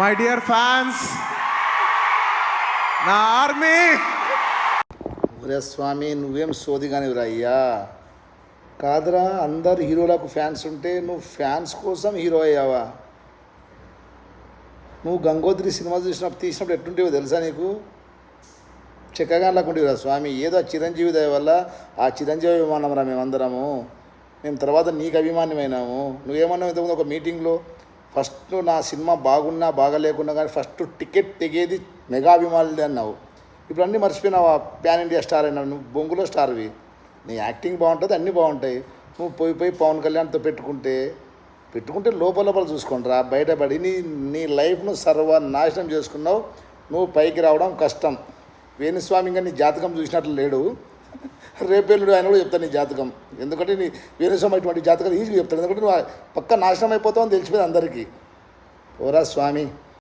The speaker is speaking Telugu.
మై డియర్ ఫ్యాన్స్, నా ఆర్మీ. ఒరే స్వామి, నువ్వేం సోదిగానివిరా అయ్యా. కాదురా, అందరు హీరోలకు ఫ్యాన్స్ ఉంటే నువ్వు ఫ్యాన్స్ కోసం హీరో అయ్యావా? నువ్వు గంగోత్రి సినిమా తీసినప్పుడు ఎట్టుంటేవో తెలుసా నీకు? చక్కగా లేకుంటేరా స్వామి. ఏదో చిరంజీవి దయ వల్ల ఆ చిరంజీవి అభిమానం రా మేమందరము. మేము తర్వాత నీకు అభిమానమైనాము. నువ్వేమన్నావు ఇంతకుముందు ఒక మీటింగ్లో, ఫస్ట్ నా సినిమా బాగున్నా బాగాలేకున్నా కానీ ఫస్ట్ టికెట్ తెగేది మెగా అభిమానులే అన్నావు. ఇప్పుడు అన్నీ మర్చిపోయినావా? ప్యాన్ ఇండియా స్టార్ అయినావు. నువ్వు బొంగులో స్టార్వి. నీ యాక్టింగ్ బాగుంటుంది, అన్నీ బాగుంటాయి. నువ్వు పోయి పవన్ కళ్యాణ్తో పెట్టుకుంటే లోపల చూసుకుంటారా, బయటపడి నీ లైఫ్ను సర్వనాశనం చేసుకున్నావు. నువ్వు పైకి రావడం కష్టం. వేణుస్వామి ఇంకా నీ జాతకం చూసినట్లు లేడు. రేపేళ్ళుడు ఆయన కూడా చెప్తాను నీ జాతకం. ఎందుకంటే నీ వేణుస్వామి అటువంటి జాతకాలు ఈజీగా చెప్తాడు. ఎందుకంటే నువ్వు పక్క నాశనం అయిపోతావు అని తెలిసిపోయింది అందరికీ. ఓరా స్వామి.